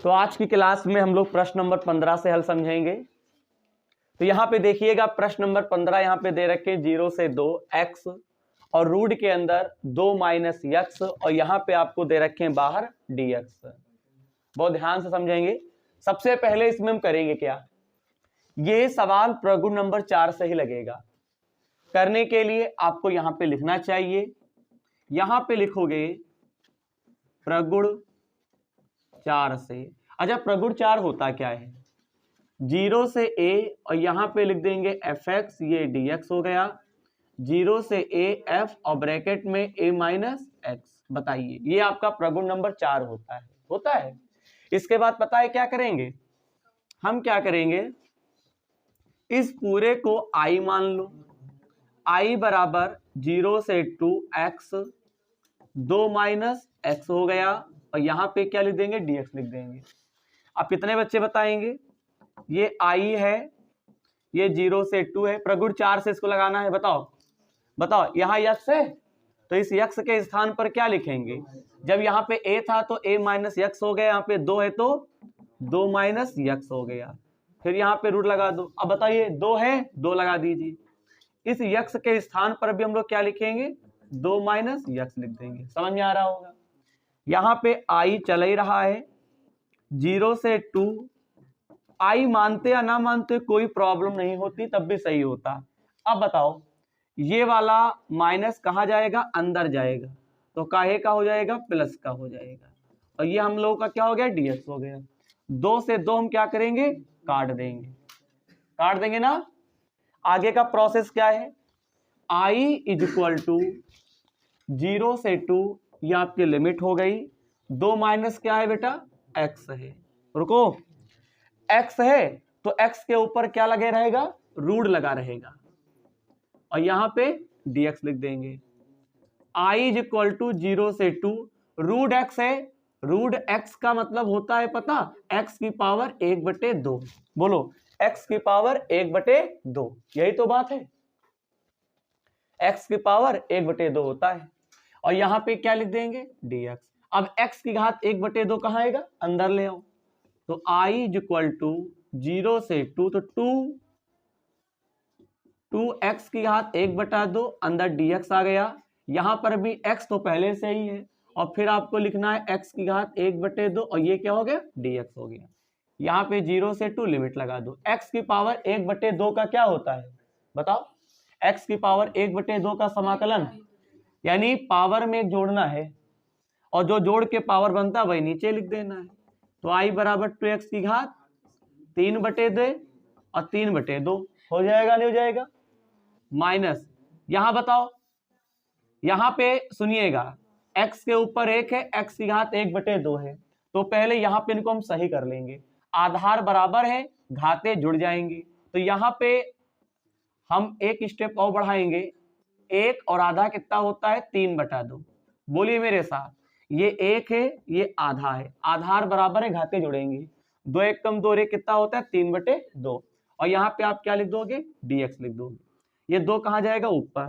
तो आज की क्लास में हम लोग प्रश्न नंबर 15 से हल समझेंगे। तो यहाँ पे देखिएगा प्रश्न नंबर 15 यहाँ पे दे रखे 0 से 2 x और रूट के अंदर 2 माइनस x और यहाँ पे आपको दे रखे हैं बाहर dx। बहुत ध्यान से समझेंगे। सबसे पहले इसमें हम करेंगे क्या, ये सवाल प्रगुण नंबर 4 से ही लगेगा। करने के लिए आपको यहाँ पे लिखना चाहिए, यहाँ पे लिखोगे प्रगुण 4 से। अच्छा, प्रगुण 4 होता क्या है, 0 से a और यहाँ पे लिख देंगे fx, ये dx हो गया। 0 से a f और ब्रैकेट में a माइनस एक्स। बताइए, ये आपका प्रगुण नंबर 4 होता है। इसके बाद पता है क्या करेंगे, हम क्या करेंगे, इस पूरे को i मान लो, i बराबर 0 से 2x 2 माइनस एक्स हो गया और यहाँ पे क्या लिख देंगे, dx लिख देंगे। अब कितने बच्चे बताएंगे, ये i है, ये 0 से 2 है, प्रगुण 4 से इसको लगाना है। बताओ यहाँ x है तो इस x के स्थान पर क्या लिखेंगे, जब यहाँ पे a था तो a माइनस x हो गया, यहाँ पे 2 है तो 2 माइनस x हो गया, फिर यहाँ पे रूट लगा दो। अब बताइए 2 है, 2 लगा दीजिए। इस x के स्थान पर भी हम लोग क्या लिखेंगे, 2 माइनस x लिख देंगे। समझ में आ रहा होगा। यहाँ पे i चल ही रहा है, 0 से 2, i मानते या ना मानते कोई प्रॉब्लम नहीं होती, तब भी सही होता। अब बताओ ये वाला माइनस कहाँ जाएगा, अंदर जाएगा, तो काहे का हो जाएगा, प्लस का हो जाएगा। और ये हम लोगों का क्या हो गया, dx हो गया। 2 से 2 हम क्या करेंगे, काट देंगे ना। आगे का प्रोसेस क्या है, i इज इक्वल टू 0 से 2, ये आपकी लिमिट हो गई। 2 माइनस क्या है बेटा, x है। रुको, x है तो x के ऊपर क्या लगे रहेगा, रूट लगा रहेगा और यहाँ पे dx लिख देंगे। i इज इक्वल टू 0 से 2, रूट x है, रूट x का मतलब होता है पता, x की पावर 1/2। बोलो x की पावर 1/2, यही तो बात है, x की पावर 1/2 होता है। और यहाँ पे क्या लिख देंगे, dx। अब x की घात 1/2 कहाँ आएगा, अंदर ले आओ, तो i इज इक्वल टू 0 से 2, तो 2x की घात 1/2, अंदर dx आ गया। यहाँ पर भी x तो पहले से ही है और फिर आपको लिखना है x की घात 1/2 और ये क्या हो गया, dx हो गया। यहाँ पे 0 से 2 लिमिट लगा दो। x की पावर 1/2 का क्या होता है, बताओ, x की पावर 1/2 का समाकलन, यानी पावर में जोड़ना है और जो जोड़ के पावर बनता है वही नीचे लिख देना है। तो i बराबर 2x की घात 3/2 और 3/2 हो जाएगा, नहीं हो जाएगा, माइनस। यहां बताओ, यहां पे सुनिएगा, x के ऊपर 1 है, x की घात 1/2 है, तो पहले यहां पे इनको हम सही कर लेंगे। आधार बराबर है, घातें जुड़ जाएंगी, तो यहां पे हम एक स्टेप और बढ़ाएंगे। 1 और आधा कितना होता है, 3/2। बोलिए मेरे साथ, ये 1 है, ये आधा है, आधार बराबर है, घातें जुड़ेंगी। 2 1 कम 2 कितना होता है, 3/2। और यहाँ पे आप क्या लिख दोगे, dx लिख दोगे। ये 2 कहाँ जाएगा, ऊपर,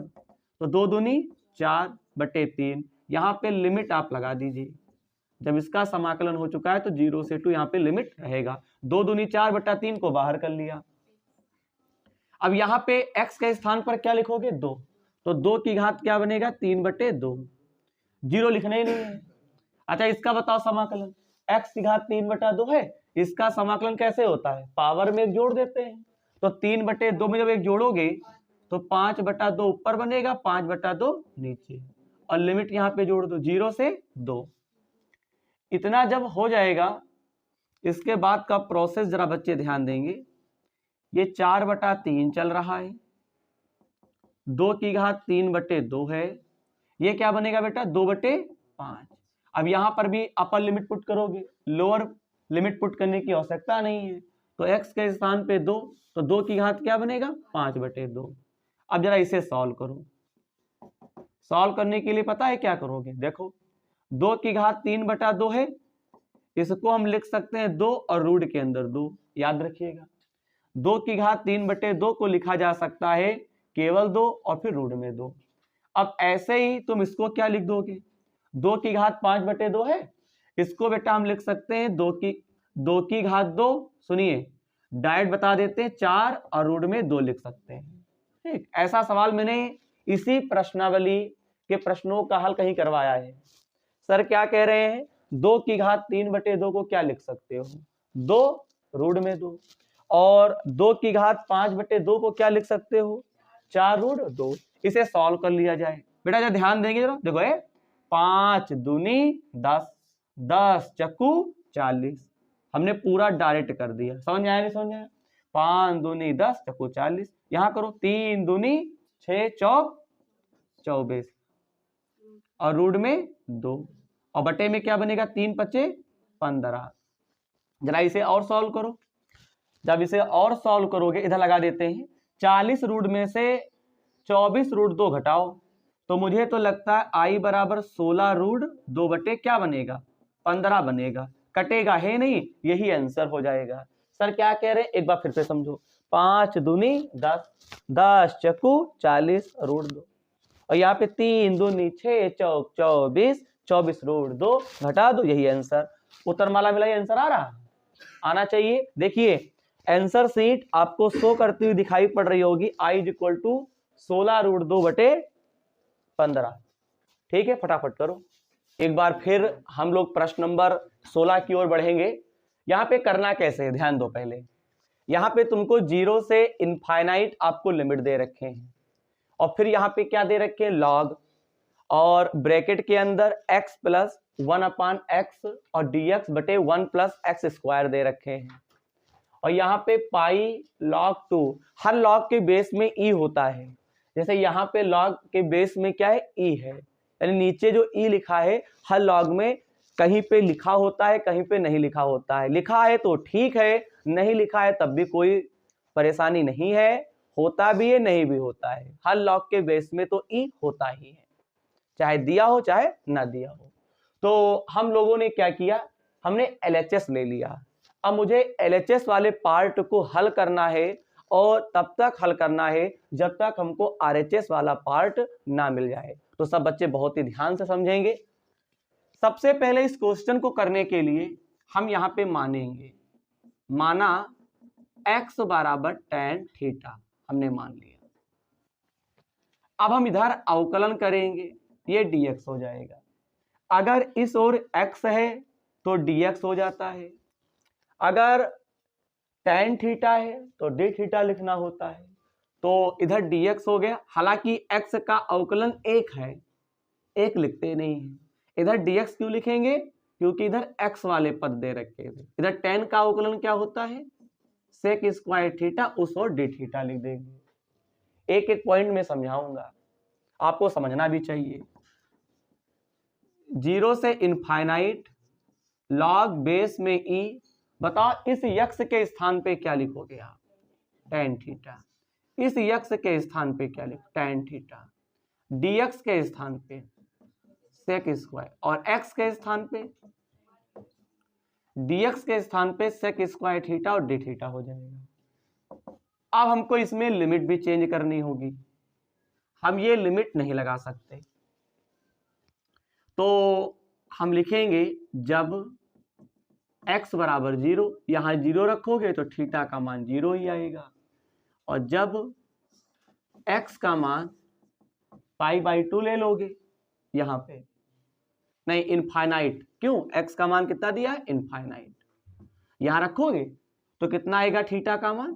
तो 2 दूनी 4/3। यहाँ पे लिमिट आप लगा दीजिए। जब इसका समाकलन हो चुका है तो 0 से 2 यहाँ पे लिमिट रहेगा। 2 दूनी 4/3 को बाहर कर लिया। अब यहाँ पे x के स्थान पर क्या लिखोगे, 2, तो 2 की घात क्या बनेगा, 3/2। 0 लिखना ही नहीं है। अच्छा, इसका बताओ समाकलन, x की घात 3/2 है, इसका समाकलन कैसे होता है, पावर में एक जोड़ देते हैं, तो 3/2 में जब एक जोड़ोगे तो 5/2 ऊपर बनेगा, 5/2 नीचे, और लिमिट यहाँ पे जोड़ दो 0 से 2। इतना जब हो जाएगा, इसके बाद का प्रोसेस जरा बच्चे ध्यान देंगे। ये 4/3 चल रहा है, 2 की घात 3/2 है, ये क्या बनेगा बेटा, 2/5। अब यहां पर भी अपर लिमिट पुट करोगे, लोअर लिमिट पुट करने की आवश्यकता नहीं है, तो x के स्थान पे 2, तो 2 की घात क्या बनेगा, 5/2। अब जरा इसे सॉल्व करो। सॉल्व करने के लिए पता है क्या करोगे, देखो 2 की घात 3/2 है, इसको हम लिख सकते हैं 2 और रूट के अंदर 2, याद रखिएगा। 2 की घात 3/2 को लिखा जा सकता है केवल 2 और फिर रूट में 2। अब ऐसे ही तुम इसको क्या लिख दोगे, 2 की घात 5/2 है, इसको बेटा हम लिख सकते हैं 2 की 2 की घात 2, सुनिए डायरेक्ट बता देते हैं 4 और रूट में 2 लिख सकते हैं। ठीक, ऐसा सवाल मैंने इसी प्रश्नावली के प्रश्नों का हल कहीं करवाया है। सर क्या कह रहे हैं, 2 की घात 3/2 को क्या लिख सकते हो, 2 रूट में 2, और 2 की घात 5/2 को क्या लिख सकते हो, 4 रूट 2। इसे सॉल्व कर लिया जाए। बेटा जरा ध्यान देंगे, जरा देखो 5 दूनी 10, 10 चक्कू 40, हमने पूरा डायरेक्ट कर दिया। समझ आया नहीं समझ आया, 5 दूनी 10 चक्कू 40, यहां करो 3 दूनी 6 चौक 24 और रूट में 2 और बटे में क्या बनेगा 3 पचे 15। जरा इसे और सॉल्व करो। जब इसे और सॉल्व करोगे, इधर लगा देते हैं, 40 रूट में से 24 रूट 2 घटाओ, तो मुझे तो लगता है आई बराबर 16 रूट 2 बटे क्या बनेगा 15 बनेगा। कटेगा है नहीं, यही आंसर हो जाएगा। सर क्या कह रहे हैं, एक बार फिर से समझो, 5 दूनी 10, 10 चक्कू 40 रूट 2, और यहाँ पे 3 दूनी 6 चौक 24, 24 रूट 2 घटा दो, यही आंसर। उत्तरमाला मिला, ये आंसर आ रहा, आना चाहिए। देखिए आंसर सीट आपको शो करती हुई दिखाई पड़ रही होगी, I is equal to 16 root 2 बटे 15। ठीक है, फटाफट करो। एक बार फिर हम लोग प्रश्न नंबर 16 की ओर बढ़ेंगे। यहां पे करना कैसे है, ध्यान दो। पहले यहां पे तुमको 0 से इनफाइनाइट आपको लिमिट दे रखे हैं, और फिर यहां पे क्या दे रखे हैं, लॉग, और ब्रैकेट के अंदर x प्लस 1/x और dx बटे 1 प्लस एक्स स्क्वायर दे रखे हैं, और यहाँ पे पाई log 2, हर लॉग के बेस में e होता है। जैसे यहाँ पे लॉग के बेस में क्या है, e है, यानी नीचे जो e लिखा है हर लॉग में कहीं पे लिखा होता है, कहीं पे नहीं लिखा होता है। लिखा है तो ठीक है, नहीं लिखा है तब भी कोई परेशानी नहीं है, होता भी है नहीं भी होता है, हर लॉग के बेस में तो e होता ही है, चाहे दिया हो चाहे ना दिया हो। तो हम लोगों ने क्या किया, हमने LHS ले लिया। अब मुझे LHS वाले पार्ट को हल करना है, और तब तक हल करना है जब तक हमको RHS वाला पार्ट ना मिल जाए। तो सब बच्चे बहुत ही ध्यान से समझेंगे। सबसे पहले इस क्वेश्चन को करने के लिए हम यहां पे मानेंगे, माना x बराबर tan थीटा, हमने मान लिया। अब हम इधर अवकलन करेंगे, ये dx हो जाएगा। अगर इस ओर x है तो dx हो जाता है, अगर tan थीटा है तो d थीटा लिखना होता है, तो इधर dx हो गया। हालांकि x का अवकलन 1 है, 1 लिखते नहीं है। इधर dx क्यों लिखेंगे, क्योंकि इधर x वाले पद दे रखे थे। इधर tan का अवकलन क्या होता है, sec स्क्वायर थीटा, उस और d थीटा लिख देंगे। एक एक पॉइंट में समझाऊंगा, आपको समझना भी चाहिए। 0 से इनफाइनाइट लॉग बेस में e, बताओ इस यक्ष के स्थान पे क्या लिखोगे आप, tan थीटा। इस यक्ष के स्थान पे क्या लिखो, tan थीटा। dx के स्थान पे sec स्क्वायर, और x के स्थान पे, dx के स्थान पे sec स्क्वायर थीटा और d थीटा हो जाएगा। अब हमको इसमें लिमिट भी चेंज करनी होगी, हम ये लिमिट नहीं लगा सकते, तो हम लिखेंगे जब x बराबर 0, यहां 0 रखोगे तो थीटा का मान 0 ही आएगा, और जब x का मान π/2 ले लोगे, यहां पे नहीं इनफाइनाइट, क्यों, x का मान कितना दिया है, इनफाइनाइट, यहां रखोगे तो कितना आएगा थीटा का मान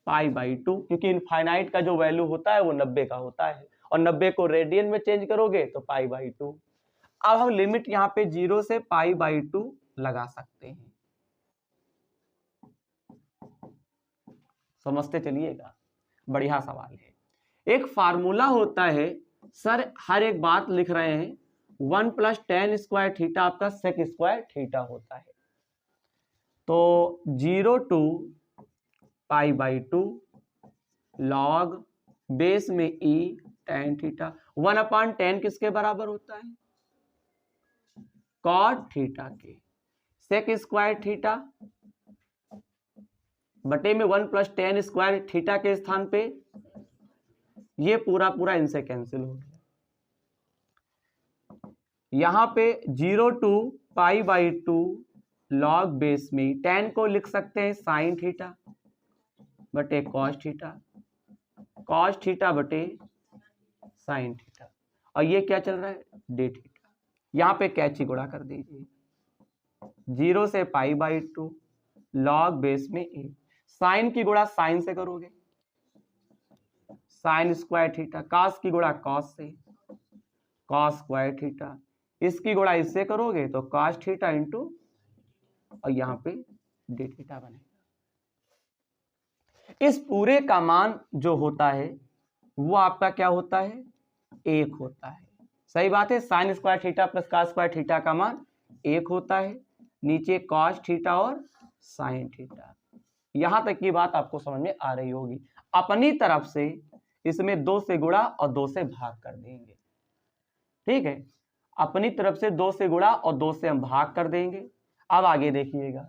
π/2, क्योंकि इनफाइनाइट का जो वैल्यू होता है वो 90 का होता है, और 90 को रेडियन में चेंज करोगे तो π/2। अब हम लिमिट यहाँ पे 0 से π/2 लगा सकते हैं, समझते चलिएगा, बढ़िया सवाल है। एक फार्मूला होता है, सर हर एक बात लिख रहे हैं, 1 प्लस tan स्क्वायर थीटा आपका sec स्क्वायर थीटा होता है, तो 0 to π/2 log बेस में e tan थीटा, 1/tan किसके बराबर होता है, cot थीटा के, sec स्क्वायर थीटा बटे में 1 प्लस tan स्क्वायर थीटा के स्थान पे, ये पूरा पूरा इनसे कैंसिल हो गया। यहां पे 0 to π/2 लॉग बेस में tan को लिख सकते हैं साइन थीटा बटे कॉस थीटा बटे साइन थीटा, और ये क्या चल रहा है डी थीटा। यहाँ पे कैची गुणा कर दीजिए, 0 से π/2 लॉग बेस में ए, साइन की गुणा साइन से करोगे साइन स्क्वायर थीटा, कॉस की गुणा कॉस से कॉस स्क्वायर थीटा, इसकी गुणा इससे करोगे तो कॉस थीटा इंटू, और यहाँ पे डी थीटा बनेगा। इस पूरे का मान जो होता है वो आपका क्या होता है 1 होता है। सही बात है, sine square theta plus cos square theta का मान 1 होता है, नीचे कॉस थीटा और साइन थीटा। यहां तक की बात आपको समझ में आ रही होगी। अपनी तरफ से इसमें 2 से गुणा और 2 से भाग कर देंगे, ठीक है, अपनी तरफ से 2 से गुणा और 2 से हम भाग कर देंगे। अब आगे देखिएगा,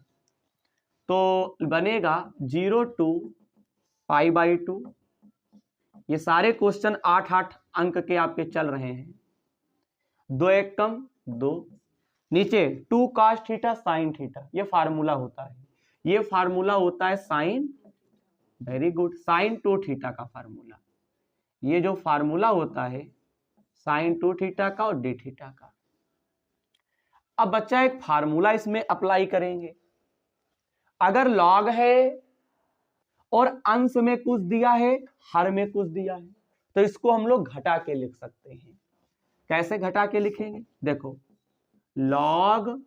तो बनेगा 0 to π/2। ये सारे क्वेश्चन 8-8 अंक के आपके चल रहे हैं। 2 एक कम 2, नीचे 2 cos थीटा साइन थीटा, ये फार्मूला होता है, ये फार्मूला होता है sine, very good, sine 2 theta का फार्मूला। ये जो फार्मूला होता है साइन 2 थीटा का और डी थीटा का। अब बच्चा एक फार्मूला इसमें अप्लाई करेंगे। अगर लॉग है और अंश में कुछ दिया है, हर में कुछ दिया है, तो इसको हम लोग घटा के लिख सकते हैं। कैसे घटा के लिखेंगे, देखो लॉग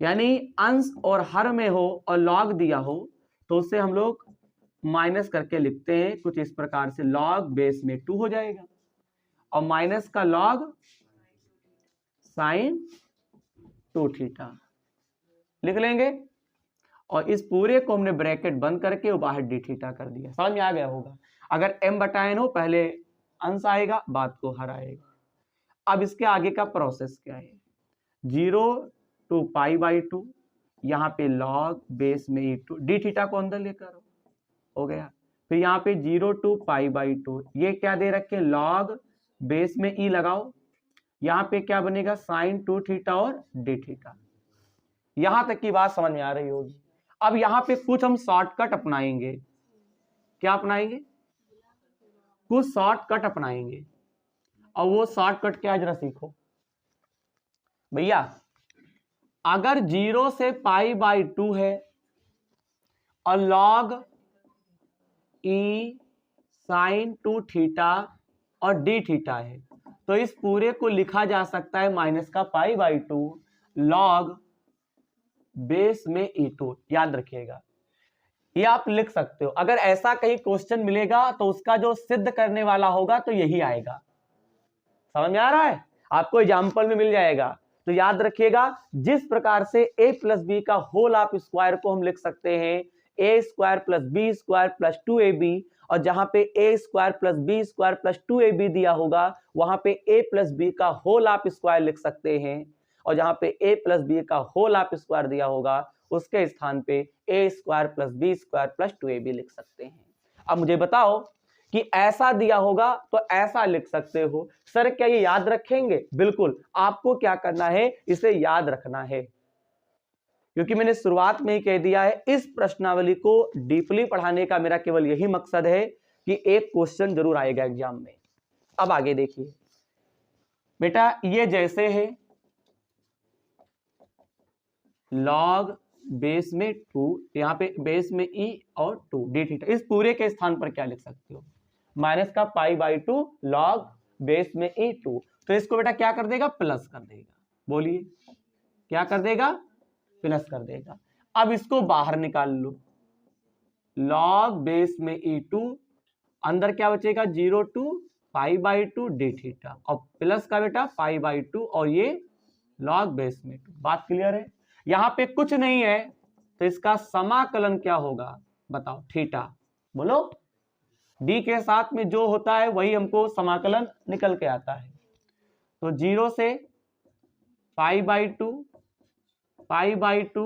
यानी अंश और हर में हो और लॉग दिया हो तो उसे हम लोग माइनस करके लिखते हैं कुछ इस प्रकार से, लॉग बेस में 2 हो जाएगा और माइनस का लॉग साइन 2 थीटा लिख लेंगे, और इस पूरे को हमने ब्रैकेट बंद करके वो बाहर डी थीटा कर दिया। समझ में आ गया होगा। अगर m/n हो पहले अंश आएगा बाद को हर आएगा। अब इसके आगे का प्रोसेस क्या है, 0 to π/2, यहाँ पे लॉग बेस में e2, डी थीटा को अंदर लेकर हो गया। फिर यहाँ पे 0 to π/2, ये क्या दे रखे लॉग बेस में e लगाओ, यहाँ पे क्या बनेगा साइन 2 थीटा और डी थीटा। यहां तक की बात समझ में आ रही होगी। अब यहाँ पे कुछ हम शॉर्टकट अपनाएंगे। क्या अपनाएंगे, कुछ शॉर्टकट अपनाएंगे, और वो शॉर्टकट क्या जरा सीखो भैया। अगर 0 से π/2 है और लॉग ई साइन 2 थीटा और डी थीटा है, तो इस पूरे को लिखा जा सकता है माइनस का π/2 लॉग बेस में e2। याद रखिएगा, ये आप लिख सकते हो। अगर ऐसा कहीं क्वेश्चन मिलेगा तो उसका जो सिद्ध करने वाला होगा तो यही आएगा। समझ में आ रहा है, आपको एग्जाम्पल में मिल जाएगा। तो याद रखिएगा, जिस प्रकार से a प्लस बी का होल ऑफ स्क्वायर को हम लिख सकते हैं a square plus B square plus 2ab, और जहां पे a square plus B square plus 2ab दिया होगा वहां पे a प्लस बी का होल ऑफ स्क्वायर लिख सकते हैं, और जहां पे a प्लस बी का होल ऑफ स्क्वायर दिया होगा उसके स्थान पे a square plus B square plus 2ab लिख सकते हैं। अब मुझे बताओ कि ऐसा दिया होगा तो ऐसा लिख सकते हो। सर क्या ये याद रखेंगे? बिल्कुल, आपको क्या करना है, इसे याद रखना है, क्योंकि मैंने शुरुआत में ही कह दिया है इस प्रश्नावली को डीपली पढ़ाने का मेरा केवल यही मकसद है कि एक क्वेश्चन जरूर आएगा एग्जाम में। अब आगे देखिए बेटा, ये जैसे है लॉग बेस में 2, यहाँ पे बेस में e और 2 डी थीटा, इस पूरे के स्थान पर क्या लिख सकते हो माइनस का π/2 लॉग बेस में e2। तो इसको बेटा क्या कर देगा, प्लस कर देगा। बोलिए क्या कर देगा, प्लस कर देगा। अब इसको बाहर निकाल लो, लॉग बेस में e2, अंदर क्या बचेगा 0 to π/2 डी थीटा, और प्लस का बेटा π/2 और ये लॉग बेस में 2। बात क्लियर है? यहां पे कुछ नहीं है तो इसका समाकलन क्या होगा बताओ, थीटा। बोलो, डी के साथ में जो होता है वही हमको समाकलन निकल के आता है। तो 0 से π/2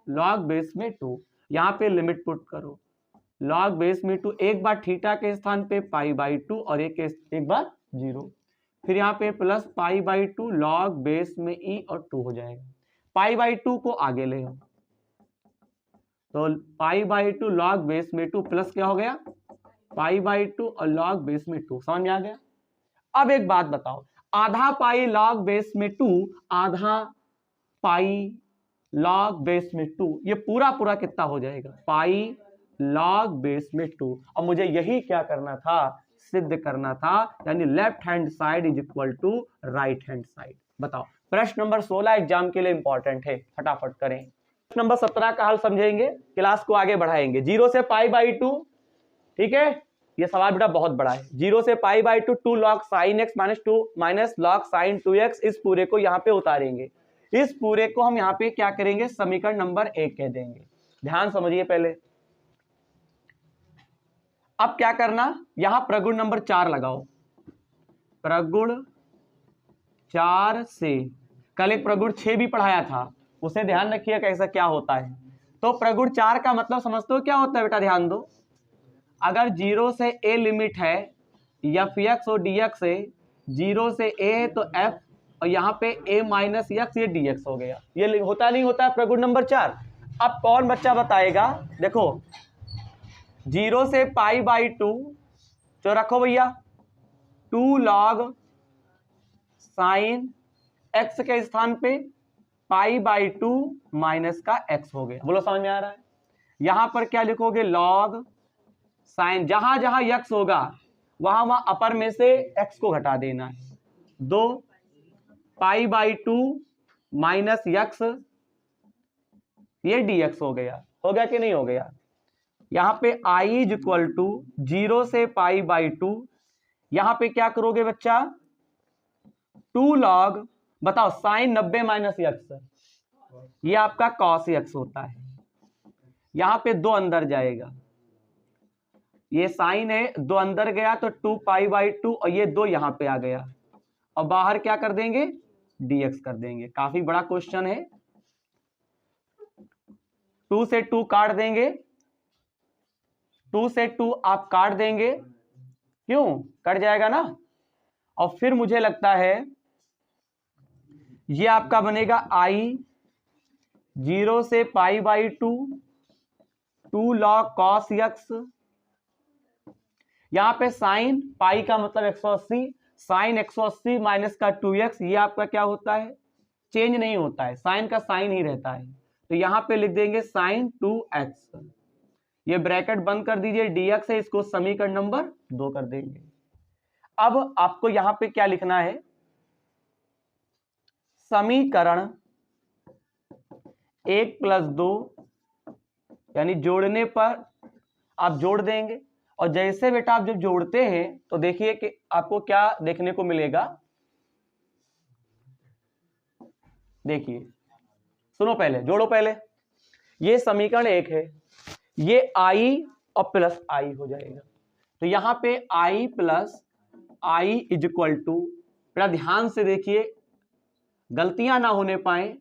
लॉग बेस में 2, यहां पे लिमिट पुट करो, लॉग बेस में 2, एक बार थीटा के स्थान पे π/2 और एक बार 0। फिर यहाँ पे plus pi by 2 log base में ई और 2 हो जाएगा। पाई बाई 2 को आगे ले आओ, तो पाई बाई 2 लॉग बेस में 2 प्लस क्या हो गया पाई बाई 2 और लॉग बेस में 2। समझ में आ गया। अब एक बात बताओ, आधा पाई लॉग बेस में 2, आधा पाई लॉग बेस में 2, ये पूरा पूरा कितना हो जाएगा पाई लॉग बेस में 2। और मुझे यही क्या करना था, सिद्ध करना था, यानी left hand side is equal to right hand side. बताओ प्रश्न नंबर 16 एग्जाम के लिए इंपॉर्टेंट है, फटाफट करें। प्रश्न नंबर 17 का हल समझेंगे, क्लास को आगे बढ़ाएंगे। 0 से पाई बाई 2, ठीक है, ये सवाल बेटा बहुत बड़ा है। 0 से pi by 2 2 log sine x minus 2 minus log sign 2x, इस पूरे को यहाँ पे उतारेंगे। इस पूरे को हम यहाँ पे क्या करेंगे, समीकरण नंबर 1 कह देंगे। ध्यान समझिए पहले। अब क्या करना, यहां प्रगुण नंबर 4 लगाओ। प्रगुण 4 से कल एक प्रगुण 6 भी पढ़ाया था, उसे ध्यान रखिए कैसा क्या होता है। तो प्रगुण 4 का मतलब समझते हो क्या होता है बेटा, ध्यान दो। अगर 0 से a लिमिट है एफ एक्स और डी एक्स है, 0 से a है तो f, और यहाँ पे a माइनस एक्स, ये dx हो गया। ये होता नहीं होता है प्रगुण नंबर 4। अब कौन बच्चा बताएगा, देखो 0 से पाई बाई 2, जो रखो भैया 2 लॉग साइन x के स्थान पे पाई बाई 2 माइनस का x हो गया। बोलो समझ में आ रहा है। यहां पर क्या लिखोगे, लॉग साइन, जहां जहां x होगा वहां वहां अपर में से x को घटा देना है। 2 पाई बाई 2 माइनस x, ये dx हो गया कि नहीं हो गया। यहां पे i इज इक्वल टू 0 से पाई बाई 2, यहां पे क्या करोगे बच्चा 2 लॉग, बताओ साइन 90 माइनस एक्स, ये आपका कॉस एक्स होता है। यहां पे 2 अंदर जाएगा, ये साइन है 2 अंदर गया तो 2 पाई बाई 2, और ये 2 यहां पे आ गया, और बाहर क्या कर देंगे dx कर देंगे। काफी बड़ा क्वेश्चन है। 2 से 2 काट देंगे, 2 से 2 आप काट देंगे, क्यों कट जाएगा ना। और फिर मुझे लगता है ये आपका बनेगा i 0 से pi by 2 2 log cos x, यहां पे साइन पाई का मतलब 180, साइन 180 माइनस का 2x, ये आपका क्या होता है, चेंज नहीं होता है, साइन का साइन ही रहता है। तो यहां पे लिख देंगे साइन 2x, ये ब्रैकेट बंद कर दीजिए, dx है, इसको समीकरण नंबर 2 कर देंगे। अब आपको यहां पे क्या लिखना है, समीकरण 1 प्लस 2, यानी जोड़ने पर आप जोड़ देंगे। और जैसे बेटा आप जब जोड़ते हैं तो देखिए कि आपको क्या देखने को मिलेगा। देखिए सुनो, पहले जोड़ो, पहले ये समीकरण 1 है, ये i और प्लस i हो जाएगा। तो यहां पे i plus i is equal to, बेटा ध्यान से देखिए गलतियां ना होने पाए,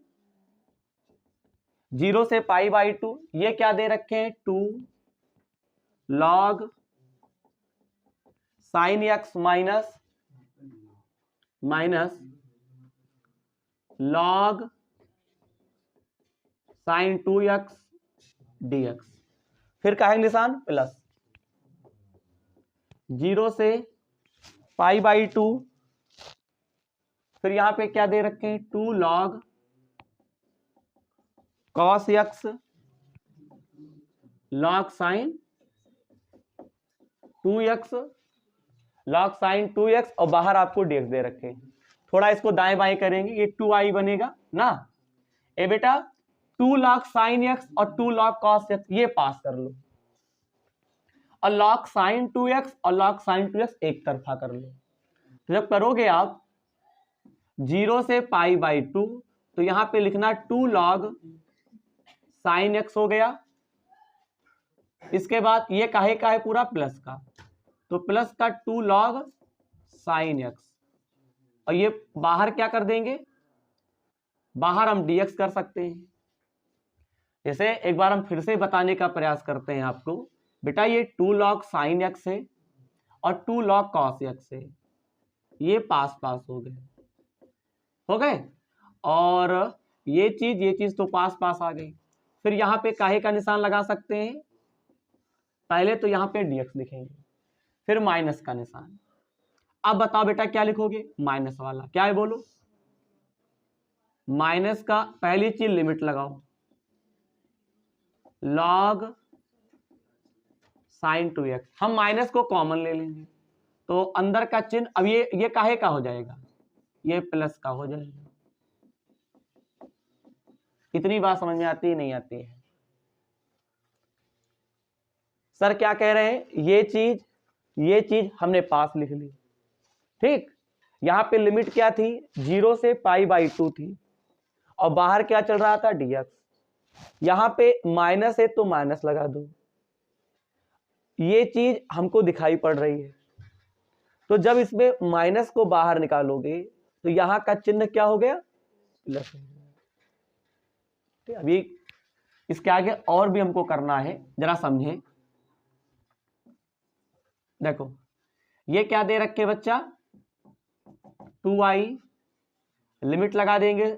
0 से पाई बाई 2, ये क्या दे रखे हैं 2 log sine x minus log sign 2x dx, फिर का है निशान प्लस, 0 से पाई बाई 2, फिर यहां पे क्या दे रखे हैं 2 log cos x log sign 2x log sign 2x, और बाहर आपको dx दे रखे हैं। थोड़ा इसको दाएं बाएं करेंगे, ये 2i बनेगा ना। ए बेटा 2 लॉग साइन x और 2 लॉग कॉस x, ये पास कर लो, और लॉग साइन 2x और लॉग साइन 2x एक तरफा कर लो। तो जब करोगे आप 0 से पाई बाई 2, तो यहां पे लिखना 2 लॉग साइन x हो गया। इसके बाद ये काहे का है पूरा प्लस का, तो प्लस का 2 लॉग साइन x, और ये बाहर क्या कर देंगे, बाहर हम dx कर सकते हैं। जैसे एक बार हम फिर से बताने का प्रयास करते हैं आपको, बेटा ये 2 लॉग साइन x है और 2 लॉग कॉस x है। ये पास पास हो गए, और ये चीज तो पास पास आ गई। फिर यहाँ पे काहे का निशान लगा सकते हैं, पहले तो यहाँ पे dx लिखेंगे, फिर माइनस का निशान। अब बताओ बेटा क्या लिखोगे, माइनस वाला क्या है बोलो, माइनस का पहली चीज लिमिट लगाओ, log sin 2x। हम माइनस को कॉमन ले लेंगे तो अंदर का चिन्ह, अब ये काहे का हो जाएगा, ये प्लस का हो जाएगा। कितनी बात समझ में आती है, नहीं आती है? सर क्या कह रहे हैं, ये चीज हमने पास लिख ली, ठीक। यहां पे लिमिट क्या थी, 0 से π/2 थी, और बाहर क्या चल रहा था, dx। यहां पे माइनस है तो माइनस लगा दो, ये चीज हमको दिखाई पड़ रही है। तो जब इसमें माइनस को बाहर निकालोगे तो यहां का चिन्ह क्या हो गया, प्लस हो गया। अभी इसके आगे और भी हमको करना है, जरा समझें। देखो ये क्या दे रखे बच्चा, 2i, लिमिट लगा देंगे।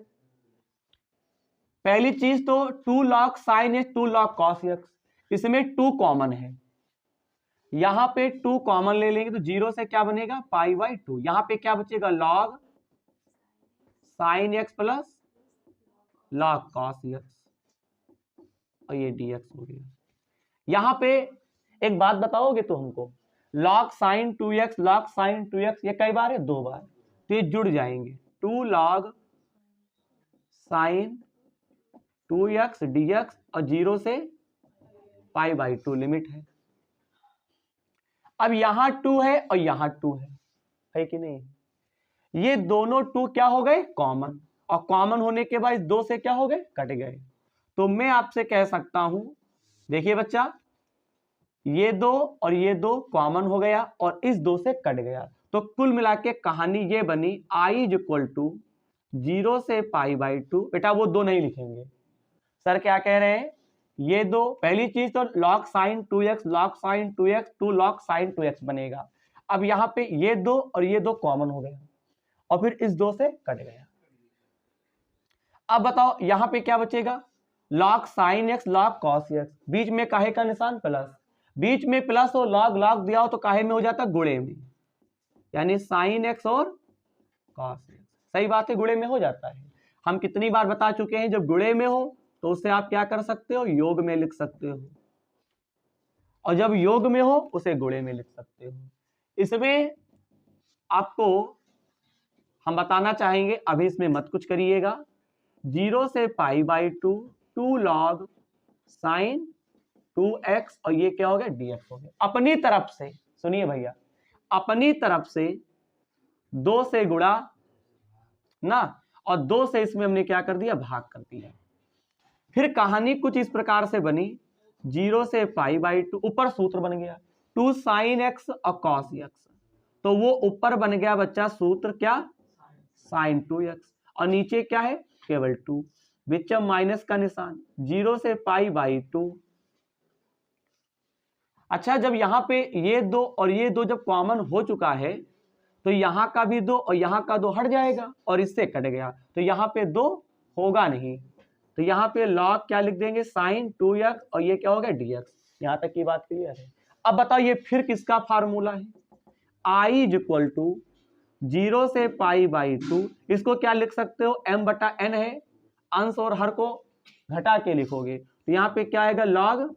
पहली चीज तो 2 log sin x 2 log cos x, इसमें 2 कॉमन है, यहां पे 2 कॉमन ले लेंगे तो 0 से क्या बनेगा, π/2। यहां पे क्या बचेगा, log sin x plus log cos x, और ये dx हो गया। यहां पे एक बात बताओगे तो हमको, log sin 2x ये कई बार है, 2 बार, तो ये जुड़ जाएंगे, 2 log sin 2x dx, और 0 से π/2 लिमिट है। अब यहां 2 है और यहां 2 है कि नहीं, ये दोनों 2 क्या हो गए, कॉमन, और कॉमन होने के बाद 2 से क्या हो गए, कट गए। तो मैं आपसे कह सकता हूं, देखिए बच्चा, ये 2 और ये 2 कॉमन हो गया और इस 2 से कट गया, तो कुल मिला के कहानी ये बनी, i = 0 से π/2। बेटा वो 2 नहीं लिखेंगे, सर क्या कह रहे हैं, ये 2, पहली चीज तो log sin 2x 2 log sin 2x बनेगा। अब यहां पे ये 2 और ये 2 कॉमन हो गया और फिर इस 2 से कट गया। अब बताओ यहां पे क्या बचेगा, log sin x log cos x, बीच में काहे का निशान, प्लस, बीच में प्लस हो, log दिया हो तो काहे में हो जाता, गुणे में, यानी sin x और cos x। सही बात है, गुणे में हो जाता है। हम कितनी बार बता चुके हैं, जब गुणे में हो तो उसे आप क्या कर सकते हो, योग में लिख सकते हो, और जब योग में हो उसे गुणे में लिख सकते हो। इसमें आपको हम बताना चाहेंगे, अभी इसमें मत कुछ करिएगा, 0 से π/2 2 log sin 2x, और ये क्या हो गया, dx हो गया। अपनी तरफ से सुनिए भैया, अपनी तरफ से 2 से गुणा ना, और 2 से इसमें हमने क्या कर दिया, भाग कर दिया। फिर कहानी कुछ इस प्रकार से बनी, 0 से π/2, ऊपर सूत्र बन गया 2 sin x और cos x, तो वो ऊपर बन गया बच्चा सूत्र क्या, sin 2x, और नीचे क्या है, केवल 2, बीच में माइनस का निशान, 0 से π/2। अच्छा, जब यहां पे ये 2 और ये 2 जब कॉमन हो चुका है तो यहां का भी 2 और यहां का 2 हट जाएगा और इससे कट गया, तो यहां पे 2 होगा नहीं, तो यहाँ पे log क्या लिख देंगे, sin 2x, और ये क्या हो गया, dx। यहां तक की बात क्लियर है। अब बताओ ये फिर किसका फार्मूला है, i = 0 से π/2, इसको क्या लिख सकते हो, m/n है, अंश और हर को घटा के लिखोगे तो यहाँ पे क्या आएगा, log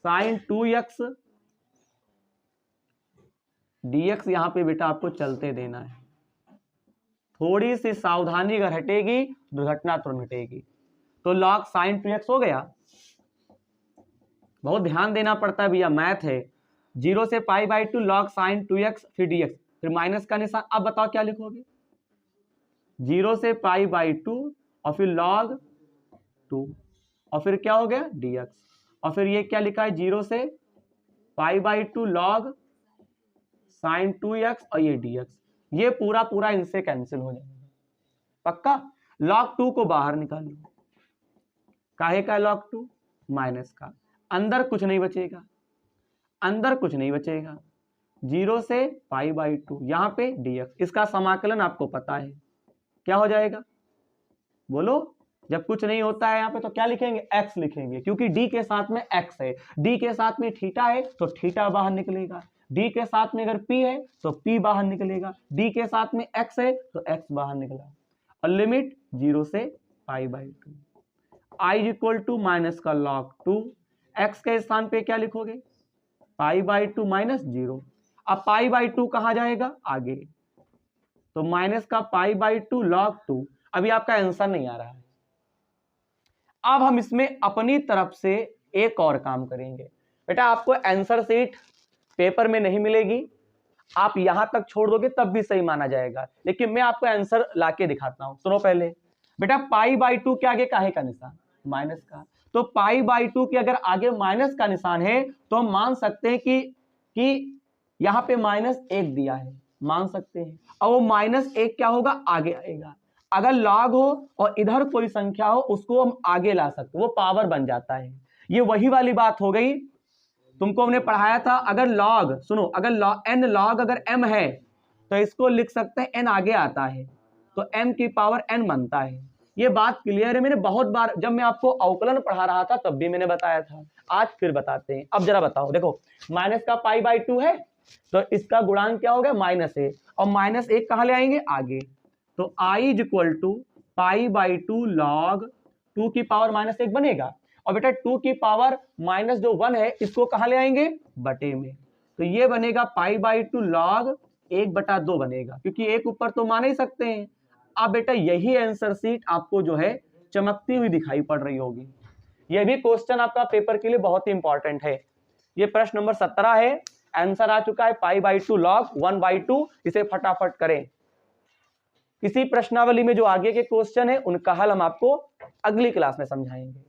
sin 2x dx। यहाँ पे बेटा आपको चलते देना है, थोड़ी सी सावधानी अगर हटेगी दुर्घटना तुरंत हटेगी। तो log sin 2x हो गया, बहुत ध्यान देना पड़ता है भैया, मैथ है। 0 से π/2 log sin 2x, फिर dx, फिर माइनस का निशान। अब बताओ क्या लिखोगे, 0 से π/2 और फिर log 2, और फिर क्या हो गया, dx, और फिर ये क्या लिखा है, 0 से π/2 log sin 2x, और ये dx, ये पूरा इनसे कैंसिल हो जाएगा, पक्का। log 2 को बाहर निकाल लो, काहे का log 2, माइनस का, अंदर कुछ नहीं बचेगा, अंदर कुछ नहीं बचेगा, 0 से π/2, यहाँ पे dx, इसका समाकलन आपको पता है क्या हो जाएगा, बोलो। जब कुछ नहीं होता है यहाँ पे तो क्या लिखेंगे, x लिखेंगे, क्योंकि d के साथ में x है, d के साथ में थीटा है तो थीटा बाहर निकलेगा, d के साथ में अगर p है तो p बाहर निकलेगा, d के साथ में x है तो x बाहर निकला, और लिमिट 0 से π/2, i इक्वल टू माइनस का log 2, x के स्थान पे क्या लिखोगे, π/2 माइनस 0। अब π/2 कहाँ जाएगा, आगे, तो माइनस का π/2 log 2। अभी आपका आंसर नहीं आ रहा है, अब हम इसमें अपनी तरफ से एक और काम करेंगे। बेटा आपको आंसर शीट पेपर में नहीं मिलेगी, आप यहां तक छोड़ दोगे तब भी सही माना जाएगा, लेकिन मैं आपको आंसर लाके दिखाता हूं। सुनो पहले बेटा, π/2 के आगे काहे का निशान, माइनस का, तो π/2 के अगर आगे माइनस का निशान है तो हम मान सकते हैं कि यहाँ पे -1 दिया है, मान सकते हैं, और वो -1 क्या होगा, आगे आएगा। अगर लॉग हो और इधर कोई संख्या हो उसको हम आगे ला सकते, वो पावर बन जाता है। ये वही वाली बात हो गई, तुमको हमने पढ़ाया था, अगर लॉग, सुनो, अगर n लॉग अगर m है तो इसको लिख सकते हैं n आगे आता है तो m की पावर n बनता है। ये बात क्लियर है, मैंने बहुत बार जब मैं आपको अवकलन पढ़ा रहा था तब भी मैंने बताया था, आज फिर बताते हैं। अब जरा बताओ, देखो माइनस का π/2 है तो इसका गुणांक क्या हो गया, -1, और -1 कहाँ ले आएंगे, आगे, तो i इक्वल टू π/2 log 2 की पावर -1 बनेगा, और बेटा 2 की पावर माइनस जो 1 है इसको कहाँ ले आएंगे, बटे में, तो ये बनेगा π/2 log 1/2 बनेगा, क्योंकि एक ऊपर तो मान ही सकते हैं। अब बेटा यही आंसर शीट आपको जो है चमकती हुई दिखाई पड़ रही होगी। यह भी क्वेश्चन आपका पेपर के लिए बहुत ही इंपॉर्टेंट है। ये प्रश्न नंबर 17 है, आंसर आ चुका है π/2 log 1/2। इसे फटाफट करें। इसी प्रश्नावली में जो आगे के क्वेश्चन है उनका हल हम आपको अगली क्लास में समझाएंगे।